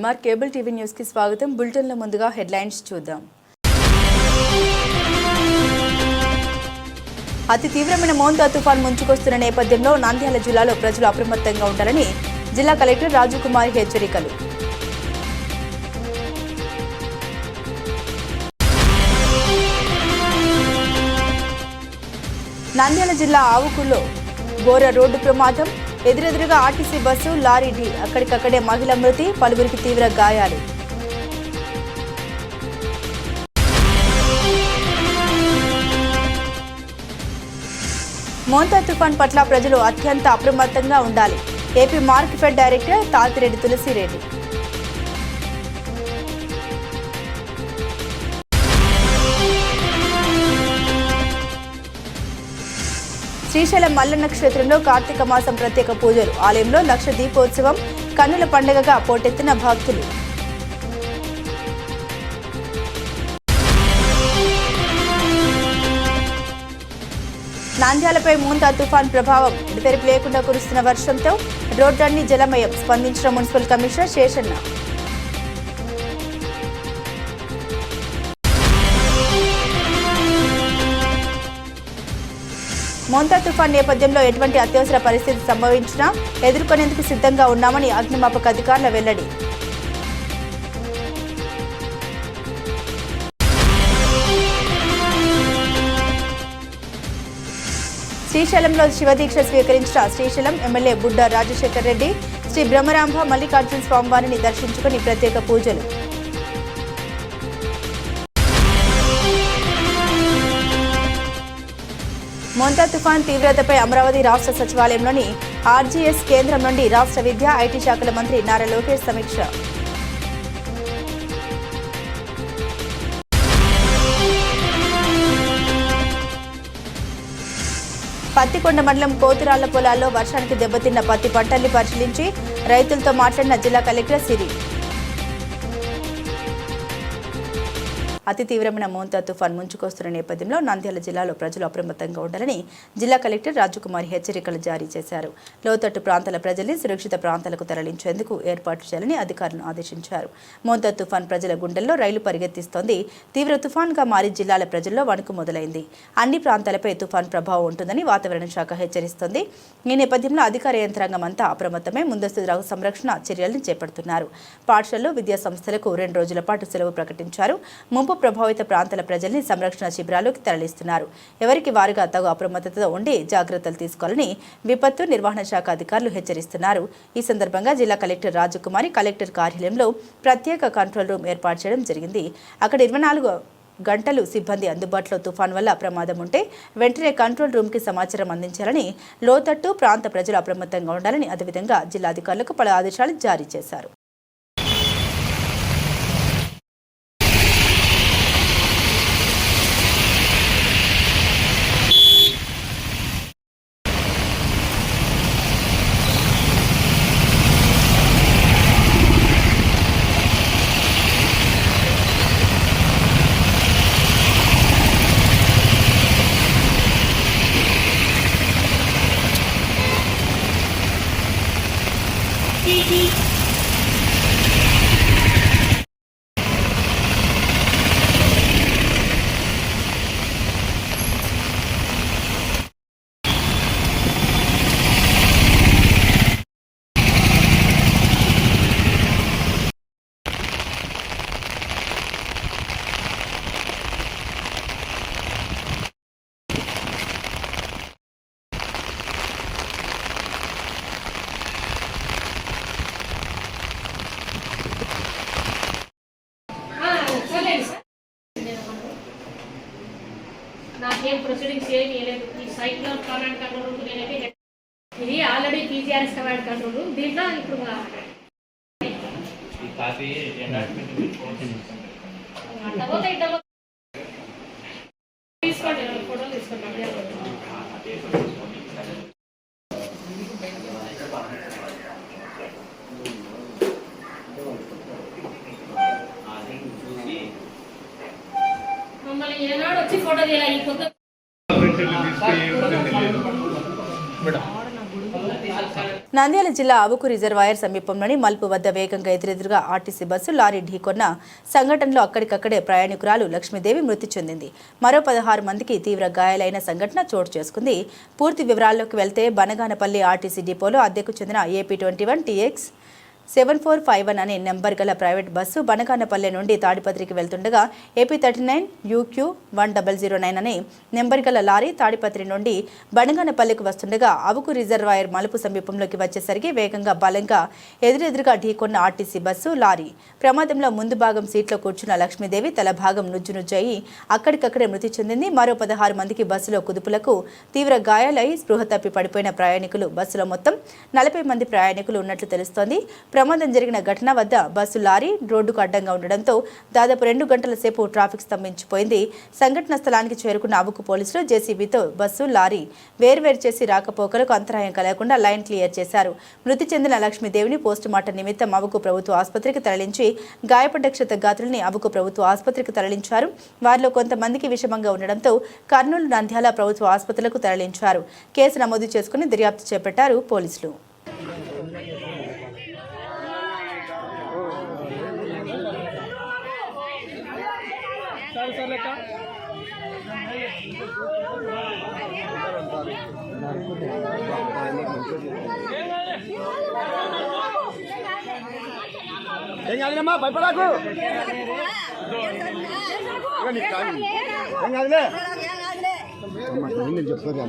Kumar cable TV news కి స్వాగతం. Bulletin లో ముందుగా హెడ్లైన్స్ చూద్దాం. అతి తీవ్రమైన మోంతా తుఫాన్ ముంచుకొస్తున్న నేపథ్యంలో నంద్యాల జిల్లాలో ప్రజలు అప్రమత్తంగా ఉండాలని జిల్లా కలెక్టర్ రాజకుమారి హెచ్చరికలు. నంద్యాల జిల్లా ఆవుకూరులో ఘోర రోడ్డు ప్రమాదం. ఎదురెదురుగా ఆర్టీసీ బస్సు లారీ ఢీ. అక్కడికక్కడే మహిళ మృతి, పలువురికి తీవ్ర గాయాలు. మోంతా తుఫాన్ పట్ల ప్రజలు అత్యంత అప్రమత్తంగా ఉండాలి. AP market director Tatireddy Tulasireddy. Srisailam Mallanna క్షేత్రంలో కార్తీక మాసం ప్రత్యేక పూజలు. ఆలయంలో లక్ష దీపోత్సవం కన్నుల పండుగగా పోటెత్తిన భక్తులు. నంద్యాలపై మోంతా తుఫాన్ ప్రభావం. ఎడతెరిపి లేకుండా కురుస్తున్న వర్షంతో రోడ్లన్నీ జలమయం. స్పందించిన మున్సిపల్ కమిషనర్ శేషన్న. మోంతా తుఫాన్ నేపథ్యంలో ఎటువంటి అత్యవసర పరిస్థితి సంభవించినా ఎదుర్కొనేందుకు సిద్ధంగా ఉన్నామని అగ్నిమాపక అధికారుల వెల్లడి. శ్రీశైలంలో శివదీక్ష స్వీకరించిన శ్రీశైలం ఎమ్మెల్యే బుడ్డ రాజశేఖర్ రెడ్డి శ్రీ బ్రహ్మరాంబ మల్లికార్జున స్వామివారిని దర్శించుకుని ప్రత్యేక పూజలు. మోంతా తుఫాన్ తీవ్రతపై అమరావతి రాష్ట్ర సచివాలయంలోని ఆర్జీఎస్ కేంద్రం నుండి రాష్ట్ర విద్యా ఐటీ శాఖల మంత్రి నారా లోకేష్ సమీక్ష. పత్తికొండ మండలం కోతిరాళ్ల పొలాల్లో వర్షానికి దెబ్బతిన్న పత్తి పంటల్ని పరిశీలించి రైతులతో మాట్లాడిన జిల్లా కలెక్టర్ సిరి. అతి తీవ్రమైన మోంతా తుఫాన్ ముంచుకొస్తున్న నేపథ్యంలో నంద్యాల జిల్లాలో ప్రజలు అప్రమత్తంగా ఉండాలని జిల్లా కలెక్టర్ రాజకుమారి హెచ్చరికలు జారీ చేశారు. లోతట్టు ప్రాంతాల ప్రజల్ని సురక్షిత ప్రాంతాలకు తరలించేందుకు ఏర్పాట్లు చేయాలని అధికారులను ఆదేశించారు. మోంతా తుఫాన్ ప్రజల గుండెల్లో రైలు పరిగెత్తిస్తోంది. తీవ్ర తుఫాన్గా మారి జిల్లాల ప్రజల్లో వణుకు మొదలైంది. అన్ని ప్రాంతాలపై తుఫాన్ ప్రభావం ఉంటుందని వాతావరణ శాఖ హెచ్చరిస్తోంది. ఈ నేపథ్యంలో అధికార యంత్రాంగం అంతా అప్రమత్తమై ముందస్తు సంరక్షణ చర్యలను చేపడుతున్నారు. పాఠశాలలు, విద్యా సంస్థలకు 2 రోజుల పాటు సెలవు ప్రకటించారు. ముంపు ప్రభావిత ప్రాంతాల ప్రజల్ని సంరక్షణ శిబిరాలకు తరలిస్తున్నారు. ఎవరికి వారుగా తగు అప్రమత్తతో ఉండి జాగ్రత్తలు తీసుకోవాలని విపత్తు నిర్వహణ శాఖ అధికారులు హెచ్చరిస్తున్నారు. ఈ సందర్భంగా జిల్లా కలెక్టర్ రాజకుమారి కలెక్టర్ కార్యాలయంలో ప్రత్యేక కంట్రోల్ రూమ్ ఏర్పాటు చేయడం జరిగింది. అక్కడ 24 గంటలు సిబ్బంది అందుబాటులో తుఫాన్ వల్ల ప్రమాదం ఉంటే వెంటనే కంట్రోల్ రూమ్కి సమాచారం అందించాలని, లోతట్టు ప్రాంత ప్రజలు అప్రమత్తంగా ఉండాలని, అదేవిధంగా జిల్లా అధికారులకు పలు ఆదేశాలు జారీ చేశారు. నాకేం ప్రొసీడింగ్స్ ఏమీ లేదు. ఈ సైక్లోన్ కమాండ్ కంట్రోల్ రూమ్ నేనైతే ఇది already PGRS command control room. దీంట్లో ఇప్పుడు తీసుకోండి, ఫోటోలు తీసుకోండి. మమ్మల్ని ఏనాడు వచ్చి ఫోటో తీయాలి. ఈ కొత్త నంద్యాల జిల్లా అవుకు రిజర్వాయర్ సమీపంలోని మల్పు వద్ద వేగంగా ఎదురెదురుగా ఆర్టీసీ బస్సు లారీ ఢీకొన్న సంఘటనలో అక్కడికక్కడే ప్రయాణికురాలు లక్ష్మీదేవి మృతి చెందింది. మరో 16 మందికి తీవ్ర గాయాలైన సంఘటన చోటు చేసుకుంది. పూర్తి వివరాల్లోకి వెళ్తే బనగానపల్లి ఆర్టీసీ డిపోలో అద్దెకు చెందిన ఏపీ 21 TX 7451 అనే నెంబర్ గల ప్రైవేట్ బస్సు బనగానపల్లె నుండి తాడిపత్రికి వెళ్తుండగా ఏపీ 39 UQ 1009 అనే నెంబర్ గల లారీ తాడిపత్రి నుండి బనగానపల్లెకు వస్తుండగా అవుకు రిజర్వాయర్ మలుపు సమీపంలోకి వచ్చేసరికి వేగంగా బలంగా ఎదురెదురుగా ఢీకొన్న ఆర్టీసీ బస్సు లారీ ప్రమాదంలో ముందు భాగం సీట్లో కూర్చున్న లక్ష్మీదేవి తల భాగం నుజ్జునుజ్జయి అక్కడికక్కడే మృతి చెందింది. మరో 16 మందికి బస్సులో కుదుపులకు తీవ్ర గాయాలై స్పృహ తప్పి పడిపోయిన ప్రయాణికులు బస్సులో మొత్తం 40 మంది ప్రయాణికులు ఉన్నట్లు తెలుస్తోంది. ప్రమాదం జరిగిన ఘటన వద్ద బస్సు లారీ రోడ్డుకు అడ్డంగా ఉండడంతో దాదాపు 2 గంటల సేపు ట్రాఫిక్ స్తంభించిపోయింది. సంఘటన స్థలానికి చేరుకున్న అవుకు పోలీసులు జేసీబీతో బస్సు లారీ వేర్వేరు చేసి రాకపోకలకు అంతరాయం కలగకుండా లైన్ క్లియర్ చేశారు. మృతి చెందిన లక్ష్మీదేవిని పోస్టుమార్టం నిమిత్తం అవుకు ప్రభుత్వ ఆసుపత్రికి తరలించి గాయపడ్డ క్షతగాత్రుల్ని అవుకు ప్రభుత్వ ఆసుపత్రికి తరలించారు. వారిలో కొంతమందికి విషమంగా ఉండడంతో కర్నూలు, నంద్యాల ప్రభుత్వ ఆసుపత్రులకు తరలించారు. కేసు నమోదు చేసుకుని దర్యాప్తు చేపట్టారు పోలీసులు. భయపడకు చెప్తారు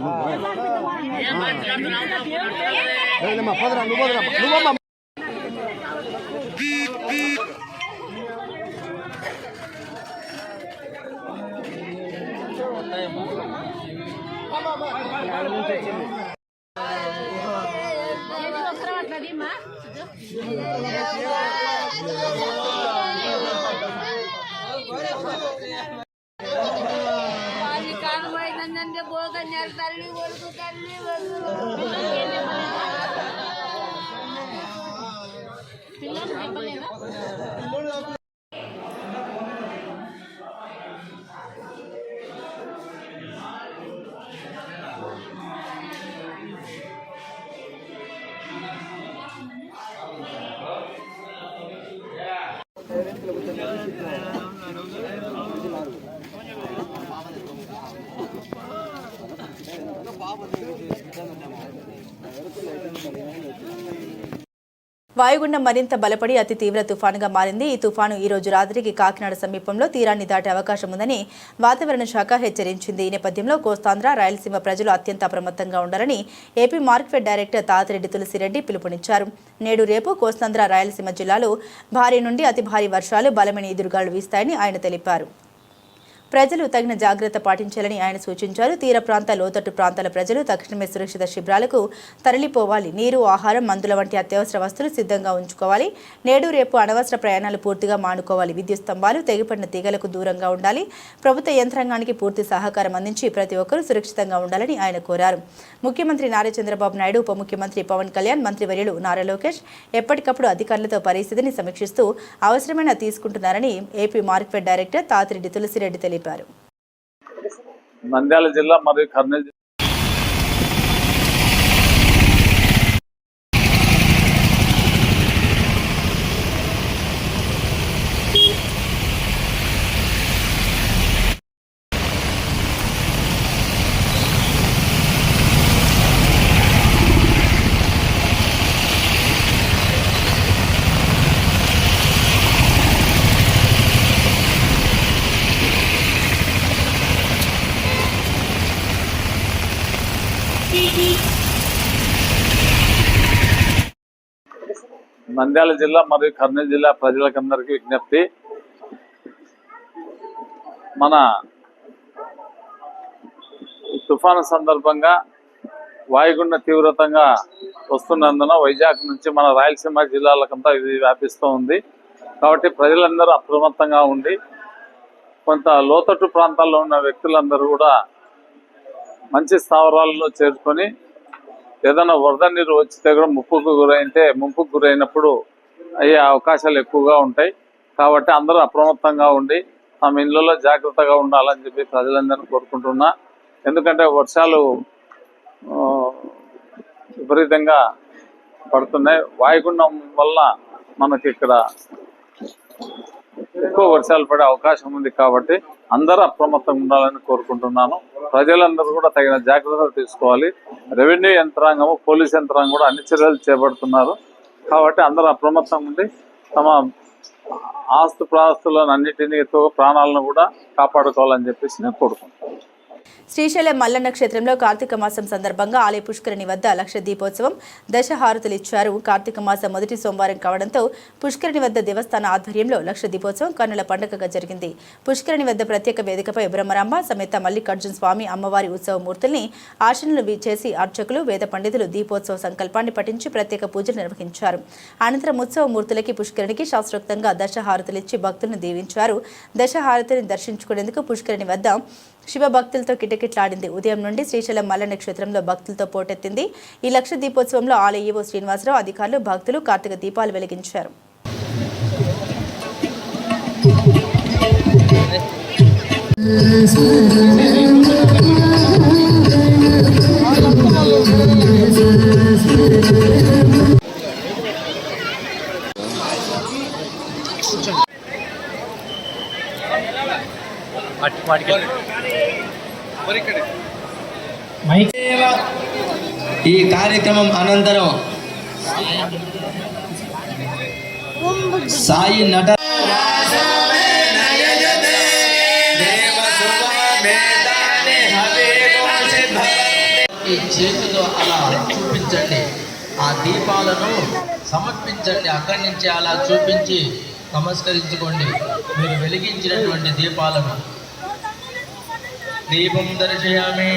అమ్మ పోదరా నువ్వు వాయుగుండం మరింత బలపడి అతి తీవ్ర తుఫానుగా మారింది. ఈ తుఫాను ఈ రోజు రాత్రికి కాకినాడ సమీపంలో తీరాన్ని దాటే అవకాశం ఉందని వాతావరణ శాఖ హెచ్చరించింది. ఈ నేపథ్యంలో కోస్తాంధ్ర, రాయలసీమ ప్రజలు అత్యంత అప్రమత్తంగా ఉండాలని AP market director Tatireddy Tulasireddy పిలుపునిచ్చారు. నేడు రేపు కోస్తాంధ్ర, రాయలసీమ జిల్లాలో భారీ నుండి అతి భారీ వర్షాలు, బలమైన ఈదురుగాలు వీస్తాయని ఆయన తెలిపారు. ప్రజలు తగిన జాగ్రత్త పాటించాలని ఆయన సూచించారు. తీర ప్రాంత, లోతట్టు ప్రాంతాల ప్రజలు తక్షణమే సురక్షిత శిబిరాలకు తరలిపోవాలి. నీరు, ఆహారం, మందుల వంటి అత్యవసర వస్తువులు సిద్ధంగా ఉంచుకోవాలి. నేడు రేపు అనవసర ప్రయాణాలు పూర్తిగా మానుకోవాలి. విద్యుత్ స్తంభాలు, తెగిపడిన తీగలకు దూరంగా ఉండాలి. ప్రభుత్వ యంత్రాంగానికి పూర్తి సహకారం అందించి ప్రతి ఒక్కరూ సురక్షితంగా ఉండాలని ఆయన కోరారు. ముఖ్యమంత్రి నారా చంద్రబాబు నాయుడు, ఉప ముఖ్యమంత్రి పవన్ కళ్యాణ్, మంత్రివర్యులు నారా లోకేష్ ఎప్పటికప్పుడు అధికారులతో పరిస్థితిని సమీక్షిస్తూ అవసరమైన తీసుకుంటున్నారని AP market director Tatireddy Tulasireddy తెలిపారు. నంద్యాల జిల్లా మరియు కర్నూలు నంద్యాల జిల్లా మరియు కర్నూలు జిల్లా ప్రజలకందరికీ విజ్ఞప్తి, మన తుఫాను సందర్భంగా వాయుగుండ తీవ్రతంగా వస్తున్నందున వైజాగ్ నుంచి మన రాయలసీమ జిల్లాలకంతా ఇది వ్యాపిస్తూ ఉంది. కాబట్టి ప్రజలందరూ అప్రమత్తంగా ఉండి కొంత లోతట్టు ప్రాంతాల్లో ఉన్న వ్యక్తులందరూ కూడా మంచి స్థావరాలలో చేర్చుకొని ఏదైనా వరద నీరు వచ్చితే కూడా ముంపుకు గురైనప్పుడు అయ్యే అవకాశాలు ఎక్కువగా ఉంటాయి. కాబట్టి అందరూ అప్రమత్తంగా ఉండి తమ ఇళ్లలో జాగ్రత్తగా ఉండాలని చెప్పి ప్రజలందరినీ కోరుకుంటున్నా. ఎందుకంటే వర్షాలు విపరీతంగా పడుతున్నాయి. వాయుగుండం వల్ల మనకి ఇక్కడ ఎక్కువ వర్షాలు పడే అవకాశం ఉంది కాబట్టి అందరూ అప్రమత్తంగా ఉండాలని కోరుకుంటున్నాను. ప్రజలందరూ కూడా తగిన జాగ్రత్తలు తీసుకోవాలి. రెవెన్యూ యంత్రాంగము, పోలీస్ యంత్రాంగం కూడా అన్ని చర్యలు చేపడుతున్నారు. కాబట్టి అందరూ అప్రమత్తంగా ఉండి తమ ఆస్తులను అన్నిటినీ ప్రాణాలను కూడా కాపాడుకోవాలని చెప్పేసి నేను కోరుకుంటున్నాను. శ్రీశైలం మల్లన్న క్షేత్రంలో కార్తీక మాసం సందర్భంగా ఆలయ పుష్కరిణి వద్ద లక్ష దీపోత్సవం దశహారతులు ఇచ్చారు. కార్తీక మాసం మొదటి సోమవారం కావడంతో పుష్కరిణి వద్ద దేవస్థాన ఆధ్వర్యంలో లక్ష దీపోత్సవం కన్నుల పండుగగా జరిగింది. పుష్కరిణి వద్ద ప్రత్యేక వేదికపై బ్రహ్మరాంబ సమేత మల్లికార్జున స్వామి అమ్మవారి ఉత్సవ మూర్తుల్ని ఆశనలు చేసి అర్చకులు వేద పండితులు దీపోత్సవ సంకల్పాన్ని పఠించి ప్రత్యేక పూజలు నిర్వహించారు. అనంతరం ఉత్సవ మూర్తులకి పుష్కరిణికి శాస్త్రోక్తంగా దశహారతులిచ్చి భక్తులను దీవించారు. దశహారతిని దర్శించుకునేందుకు పుష్కరిణి వద్ద శివ భక్తులతో కిటకిట్లాడింది. ఉదయం నుండి శ్రీశైలం మల్లన్న క్షేత్రంలో భక్తులతో పోటెత్తింది. ఈ లక్ష దీపోత్సవంలో ఆలయ ఈవో శ్రీనివాసరావు, అధికారులు, భక్తులు కార్తీక దీపాలు వెలిగించారు. ఈ కార్యక్రమం అనంతరం సాయి నట ఈ చేతిలో అలా చూపించండి, ఆ దీపాలను సమర్పించండి. అక్కడి నుంచి అలా చూపించి నమస్కరించుకోండి. మీరు వెలిగించినటువంటి దీపాలను దీపం దర్శయామి.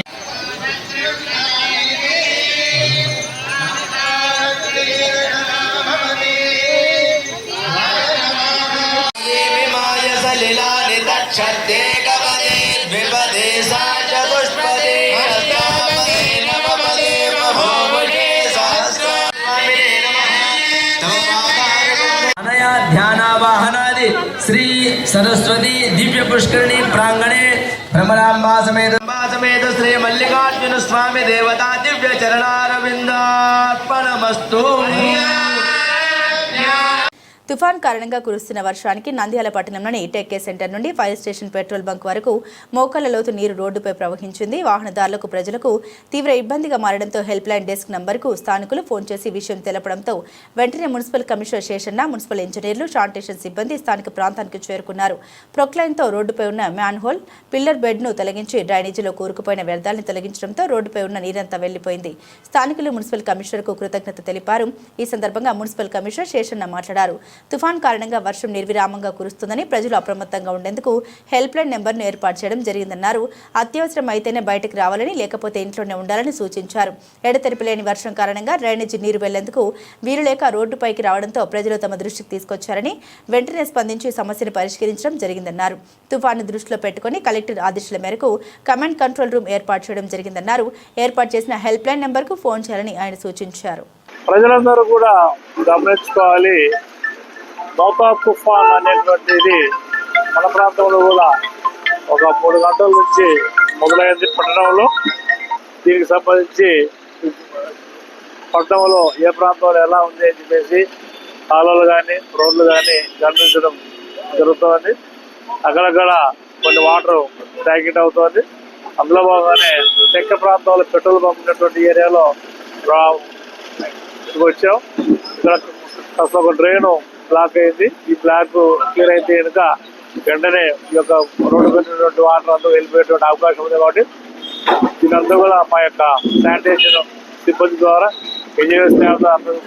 ध्यानावाहनादि श्री सरस्वती दिव्य पुष्करिणी प्रांगणे भ्रमरांबा समेत श्री मल्लिकार्जुन स्वामी देवता दिव्य चरणारविंदार्पणमस्तु. తుఫాన్ కారణంగా కురుస్తున్న వర్షానికి నంద్యాల పట్టణంలోని టెక్కే సెంటర్ నుండి ఫైర్ స్టేషన్ పెట్రోల్ బంక్ వరకు మోకాళ్ల లోతు నీరు రోడ్డుపై ప్రవహించింది. వాహనదారులకు, ప్రజలకు తీవ్ర ఇబ్బందిగా మారడంతో హెల్ప్ లైన్ డెస్క్ నంబర్కు స్థానికులు ఫోన్ చేసి విషయం తెలపడంతో వెంటనే మున్సిపల్ కమిషనర్ శేషన్న, మున్సిపల్ ఇంజనీర్లు, శానిటేషన్ సిబ్బంది స్థానిక ప్రాంతానికి చేరుకున్నారు. ప్రొక్లైన్తో రోడ్డుపై ఉన్న మ్యాన్హోల్, పిల్లర్ బెడ్ను తొలగించి డ్రైనేజీలో కూరుకుపోయిన వ్యర్థాలను తొలగించడంతో రోడ్డుపై ఉన్న నీరంతా వెళ్లిపోయింది. స్థానికులు మున్సిపల్ కమిషనర్కు కృతజ్ఞత తెలిపారు. ఈ సందర్భంగా మున్సిపల్ కమిషనర్ శేషన్న మాట్లాడారు. తుఫాన్ కారణంగా వర్షం నిర్విరామంగా కురుస్తుందని ప్రజలు అప్రమత్తంగా ఉండేందుకు హెల్ప్ లైన్ నెంబర్ను ఏర్పాటు చేయడం జరిగిందన్నారు. అత్యవసరం అయితేనే బయటకు రావాలని, లేకపోతే ఇంట్లోనే ఉండాలని సూచించారు. ఎడతెరిపి లేని వర్షం కారణంగా డ్రైనేజీ నీరు వెళ్లేందుకు వీలులేక రోడ్డుపైకి రావడంతో ప్రజలు తమ దృష్టికి తీసుకొచ్చారని, వెంటనే స్పందించి సమస్యను పరిష్కరించడం జరిగిందన్నారు. తుఫాను దృష్టిలో పెట్టుకుని కలెక్టర్ ఆదేశాల మేరకు కమాండ్ కంట్రోల్ రూమ్ ఏర్పాటు చేయడం జరిగిందన్నారు. ఏర్పాటు చేసిన హెల్ప్ లైన్ నెంబర్కు ఫోన్ చేయాలని ఆయన సూచించారు. ప్రజలందరూ కూడా గమనించుకోవాలి. నౌకా తుఫాన్ అనేటువంటిది మన ప్రాంతంలో కూడా ఒక 3 గంటల నుంచి మొదలైంది పట్టణంలో. దీనికి సంబంధించి పట్టణంలో ఏ ప్రాంతంలో ఎలా ఉంది అని చెప్పేసి కాలువలు కానీ, రోడ్లు కానీ గమనించడం జరుగుతుంది. అక్కడక్కడ కొన్ని వాటర్ ట్యాకెట్ అవుతుంది. అందులో భాగంగానే తెక్క ప్రాంతంలో పెట్రోల్ పంప్ ఉన్నటువంటి ఏరియాలో వచ్చాం. ఇక్కడ కాస్త ఒక డ్రైన్ బ్లాక్ అయింది. ఈ బ్లాక్ క్లియర్ అయితే కనుక వెంటనే ఈ యొక్క రోడ్డు పెట్టినటువంటి వాటర్ అంతా వెళ్ళిపోయేటువంటి అవకాశం ఉంది. కాబట్టి దీనంతా కూడా మా యొక్క శానిటేషన్ సిబ్బంది ద్వారా, ఇంజనీర్స్ అందరూ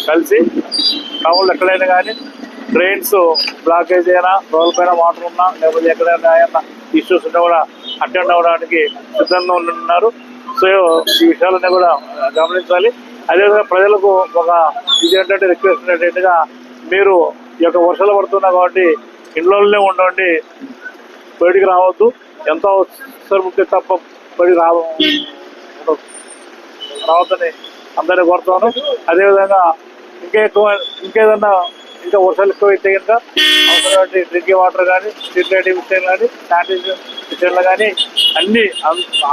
కలిసి టౌన్లో ఎక్కడైనా కానీ డ్రైన్స్ బ్లాకేజ్ అయినా, రోడ్ల పైన వాటర్ ఉన్నా, లేకపోతే ఎక్కడైనా ఏమైనా ఇష్యూస్ ఉన్నా కూడా అటెండ్ అవ్వడానికి సిద్ధంగా ఉన్నారు. సో ఈ విషయాలన్నీ కూడా గమనించాలి. అదేవిధంగా ప్రజలకు ఒక ఇది ఏంటంటే రిక్వెస్ట్ ఏంటంటే, మీరు ఈ యొక్క వర్షాలు పడుతున్నా కాబట్టి ఇంట్లోనే ఉండండి, బయటికి రావద్దు. ఎంత అవసరం ఉంటే తప్ప బయటికి రావద్దని అందరినీ కోరుతాను. అదేవిధంగా ఇంకేదన్నా వర్షాలు ఎక్కువ అయితే కనుక అవసరమైన డ్రింకింగ్ వాటర్ కానీ, స్ట్రీట్ లైటింగ్ విషయాలు కానీ, శానిటైజేషన్ విషయాలు కానీ అన్నీ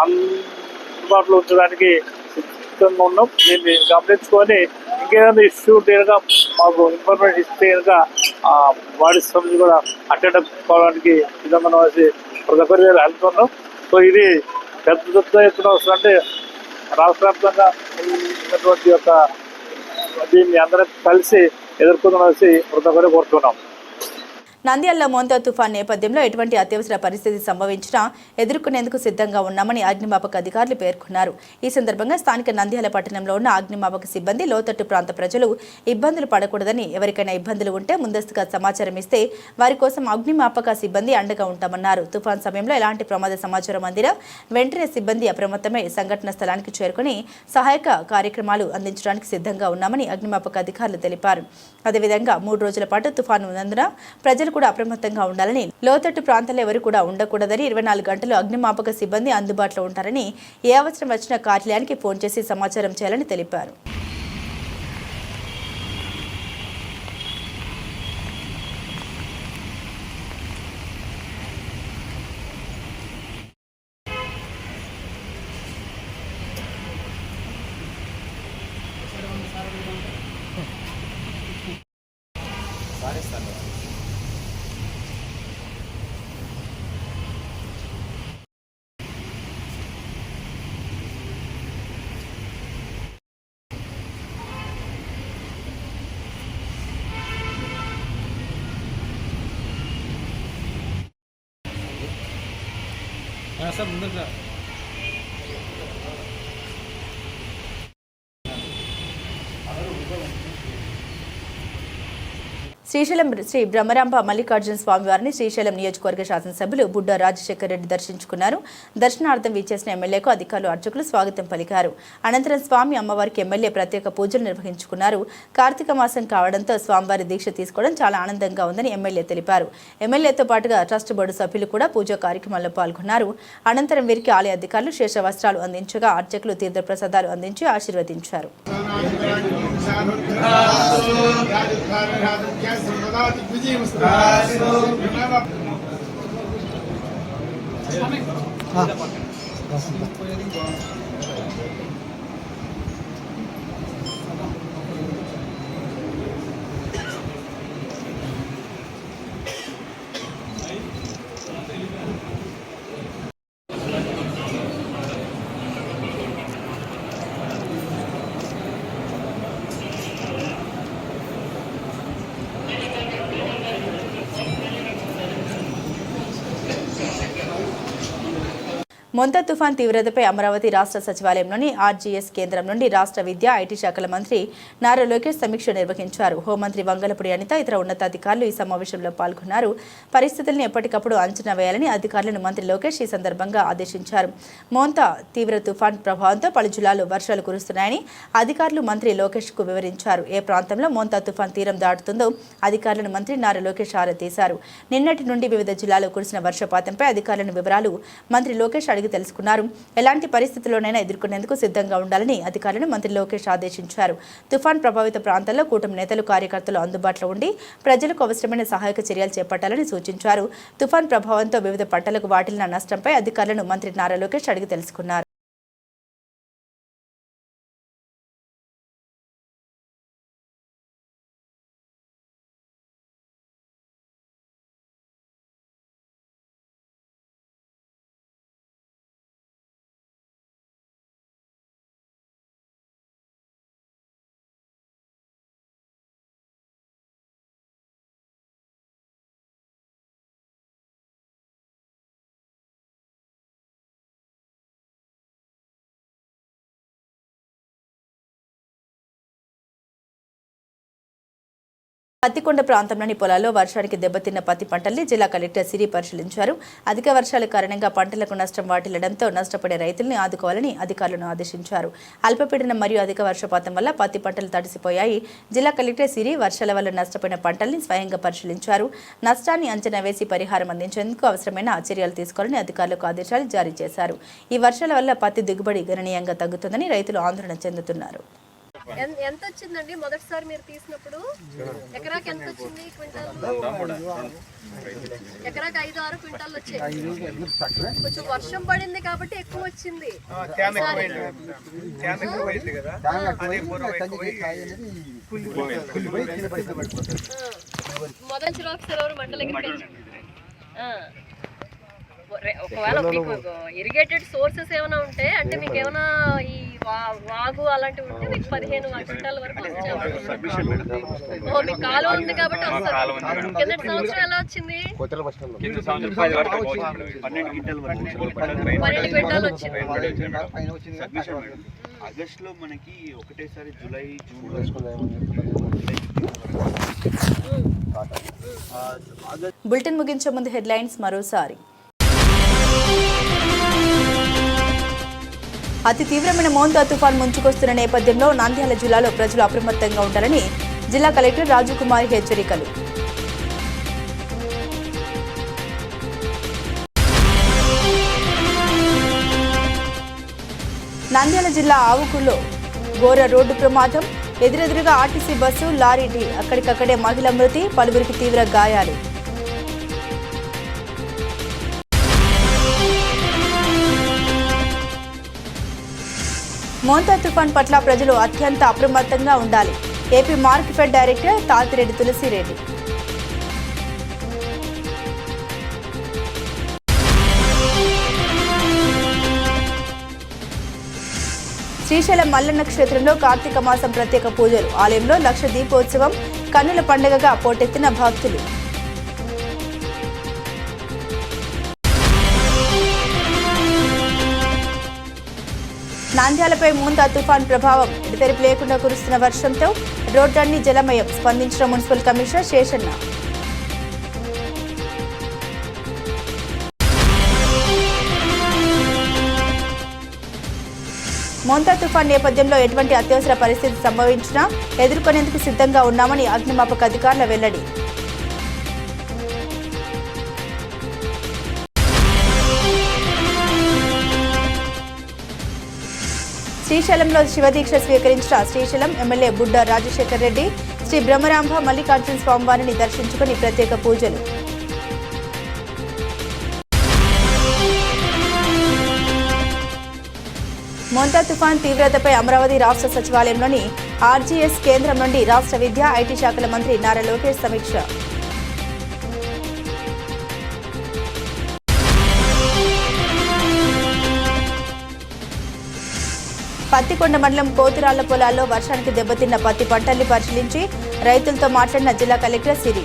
అందుబాటులో ఉంచడానికి సిద్ధంగా ఉన్నాం. దీన్ని గమనించుకొని ఇంకేదైనా ఇష్యూ ఉంటే కనుక మాకు ఇన్ఫర్మేషన్ ఇస్తే కనుక బాడీ సభ్యులు కూడా అటెండ్ కావడానికి విధంగా ప్రతి ఒక్కరి హెల్ప్ ఉన్నాం. సో ఇది పెద్ద ఎత్తున వస్తుందంటే రాష్ట్ర వ్యాప్తంగా ఉన్నటువంటి యొక్క దీన్ని అందరం కలిసి ఎదుర్కొందామని ప్రతి ఒక్కరు కోరుతున్నాం. నంద్యాలలో మోంతా తుఫాన్ నేపథ్యంలో ఎటువంటి అత్యవసర పరిస్థితి సంభవించినా ఎదుర్కొనేందుకు సిద్ధంగా ఉన్నామని అగ్నిమాపక అధికారులు పేర్కొన్నారు. ఈ సందర్భంగా స్థానిక నంద్యాల పట్టణంలో ఉన్న అగ్నిమాపక సిబ్బంది లోతట్టు ప్రాంత ప్రజలు ఇబ్బందులు పడకూడదని, ఎవరికైనా ఇబ్బందులు ఉంటే ముందస్తుగా సమాచారం ఇస్తే వారి కోసం అగ్నిమాపక సిబ్బంది అండగా ఉంటామన్నారు. తుఫాన్ సమయంలో ఎలాంటి ప్రమాద సమాచారం అందినా వెంటనే సిబ్బంది అప్రమత్తమై సంఘటన స్థలానికి చేరుకుని సహాయక కార్యక్రమాలు అందించడానికి సిద్ధంగా ఉన్నామని అగ్నిమాపక అధికారులు తెలిపారు. అదేవిధంగా 3 రోజుల పాటు తుఫాను ఉన్నందున ప్రజలు కూడా అప్రమత్తంగా ఉండాలని, లోతట్టు ప్రాంతాల్లో ఎవరు కూడా ఉండకూడదని, 24 గంటలు అగ్నిమాపక సిబ్బంది అందుబాటులో ఉంటారని, ఏ అవసరం వచ్చినా కార్యాలయానికి ఫోన్ చేసి సమాచారం చేయాలని తెలిపారు. सब अंदर का శ్రీశైలం శ్రీ బ్రహ్మరాంబ మల్లికార్జున స్వామివారిని శ్రీశైలం నియోజకవర్గ శాసనసభ్యులు బుడ్డ రాజశేఖర రెడ్డి దర్శించుకున్నారు. దర్శనార్థం విచ్చేసిన ఎమ్మెల్యేకు అధికారులు, అర్చకులు స్వాగతం పలికారు. అనంతరం స్వామి అమ్మవారికి ఎమ్మెల్యే ప్రత్యేక పూజలు నిర్వహించుకున్నారు. కార్తీక మాసం కావడంతో స్వామివారి దీక్ష తీసుకోవడం చాలా ఆనందంగా ఉందని ఎమ్మెల్యే తెలిపారు. ఎమ్మెల్యేతో పాటుగా ట్రస్ట్ బోర్డు సభ్యులు కూడా పూజా కార్యక్రమాల్లో పాల్గొన్నారు. అనంతరం వీరికి ఆలయ అధికారులు శేష వస్త్రాలు అందించగా అర్చకులు తీర్థప్రసాదాలు అందించి ఆశీర్వదించారు. మొంతా తుఫాన్ తీవ్రతపై అమరావతి రాష్ట్ర సచివాలయంలోని ఆర్జీఎస్ కేంద్రం నుండి రాష్ట్ర విద్యా ఐటీ శాఖల మంత్రి నారా లోకేష్ సమీక్ష నిర్వహించారు. హోంమంత్రి వంగలపూడి అనిత ఇతర ఉన్నతాధికారులు ఈ సమావేశంలో పాల్గొన్నారు. పరిస్థితులను ఎప్పటికప్పుడు అంచనా వేయాలని అధికారులను మంత్రి లోకేష్ ఈ సందర్భంగా ఆదేశించారు. మోంతా తీవ్ర తుఫాన్ ప్రభావంతో పలు జిల్లాల్లో వర్షాలు కురుస్తున్నాయని అధికారులు మంత్రి లోకేష్కు వివరించారు. ఏ ప్రాంతంలో మోంతా తుఫాన్ తీరం దాటుతుందో అధికారులను మంత్రి నారా లోకేష్ ఆరా తీశారు. నిన్నటి నుండి వివిధ జిల్లాల్లో కురిసిన వర్షపాతంపై అధికారులను వివరాలు మంత్రి లోకేష్ తెలుసుకున్నారు. ఎలాంటి పరిస్థితుల్లోనైనా ఎదుర్కొనేందుకు సిద్ధంగా ఉండాలని అధికారులను మంత్రి లోకేష్ ఆదేశించారు. తుఫాన్ ప్రభావిత ప్రాంతాల్లో కూటమి నేతలు, కార్యకర్తలు అందుబాటులో ఉండి ప్రజలకు అవసరమైన సహాయక చర్యలు చేపట్టాలని సూచించారు. తుఫాన్ ప్రభావంతో వివిధ పంటలకు వాటిల్లిన నష్టంపై అధికారులను మంత్రి నారా లోకేష్ అడిగి తెలుసుకున్నారు. పత్తికొండ ప్రాంతంలోని పొలాల్లో వర్షానికి దెబ్బతిన్న పత్తి పంటల్ని జిల్లా కలెక్టర్ సిరి పరిశీలించారు. అధిక వర్షాల కారణంగా పంటలకు నష్టం వాటిల్లడంతో నష్టపడే రైతుల్ని ఆదుకోవాలని అధికారులను ఆదేశించారు. అల్పపీడనం మరియు అధిక వర్షపాతం వల్ల పత్తి పంటలు తడిసిపోయాయి. జిల్లా కలెక్టర్ సిరి వర్షాల వల్ల నష్టపోయిన పంటల్ని స్వయంగా పరిశీలించారు. నష్టాన్ని అంచనా వేసి పరిహారం అందించేందుకు అవసరమైన చర్యలు తీసుకోవాలని అధికారులకు ఆదేశాలు జారీ చేశారు. ఈ వర్షాల వల్ల పత్తి దిగుబడి గణనీయంగా తగ్గుతుందని రైతులు ఆందోళన చెందుతున్నారు. ఎంత వచ్చిందండి మొదటిసారి మీరు తీసినప్పుడు? ఎకరాకి ఎంత వచ్చింది క్వింటాల్? ఎకరాకి 5-6 క్వింటాల్ వచ్చాయి. కొంచెం వర్షం పడింది కాబట్టి ఎక్కువ వచ్చింది. మొదటి రోజు మంటలకి ఒకవేళ మీకు ఇరిగేటెడ్ సోర్సెస్ ఏమైనా ఉంటే అంటే మీకు ఏమైనా ఈ వాగు అలాంటివి ఉంటే మీకు 15 క్వింటాల వరకు వచ్చాము. మీకు కాలువ ఉంది కాబట్టి వస్తారు. కిందటి సంవత్సరం ఎలా వచ్చింది? 12 క్వింటాలు వచ్చింది. ఆగస్టులో మనకి ఒకటేసారి జూలై జూన్ బులెటిన్ ముగించే ముందు హెడ్లైన్స్ మరోసారి. అతి తీవ్రమైన మోంతా తుఫాన్ ముంచుకొస్తున్న నేపథ్యంలో నంద్యాల జిల్లాలో ప్రజలు అప్రమత్తంగా ఉండాలని జిల్లా కలెక్టర్ రాజకుమారి హెచ్చరికలు. నంద్యాల జిల్లా ఆవుకుల్లో ఘోర రోడ్డు ప్రమాదం. ఎదురెదురుగా ఆర్టీసీ బస్సు లారీ ఢీ. అక్కడికక్కడే మహిళ మృతి, పలువురికి తీవ్ర గాయాలు. మోంతా తుఫాన్ పట్ల ప్రజలు అత్యంత అప్రమత్తంగా ఉండాలి. AP Markfed director Tatireddy Tulasireddy. శ్రీశైలం మల్లన్న క్షేత్రంలో కార్తీక మాసం ప్రత్యేక పూజలు. ఆలయంలో లక్ష దీపోత్సవం కన్నుల పండుగగా పోటెత్తిన భక్తులు. నంద్యాలపై మోంతా తుఫాన్ ప్రభావం. ఎడతెరిపి లేకుండా కురుస్తున్న వర్షంతో రోడ్లన్నీ జలమయం. స్పందించిన మున్సిపల్ కమిషనర్ శేషన్న. మోంతా తుఫాన్ నేపథ్యంలో ఎటువంటి అత్యవసర పరిస్థితి సంభవించినా ఎదుర్కొనేందుకు సిద్ధంగా ఉన్నామని అగ్నిమాపక అధికారుల వెల్లడి. శ్రీశైలంలో శివదీక్ష స్వీకరించిన శ్రీశైలం ఎమ్మెల్యే బుడ్డ రాజశేఖర్ రెడ్డి శ్రీ బ్రహ్మరాంబ మల్లికార్జున స్వామివారిని దర్శించుకుని ప్రత్యేక పూజలు. మోంతా తుఫాన్ తీవ్రతపై అమరావతి రాష్ట్ర సచివాలయంలోని ఆర్జీఎస్ కేంద్రం నుండి రాష్ట్ర విద్యా ఐటీ శాఖల మంత్రి నారా లోకేష్ సమీక్ష. పత్తికొండ మండలం కోతిరాళ్ల పొలాల్లో వర్షానికి దెబ్బతిన్న పత్తి పంటల్ని పరిశీలించి రైతులతో మాట్లాడిన జిల్లా కలెక్టర్ సిరి.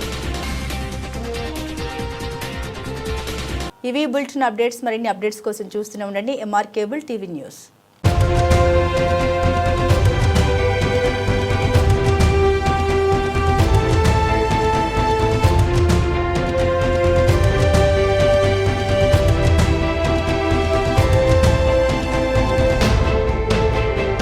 ఇవి బులెటిన్ అప్డేట్స్. మరిన్ని అప్డేట్స్ కోసం చూస్తూనే ఉండండి ఎంఆర్ కేబుల్ టీవీ న్యూస్.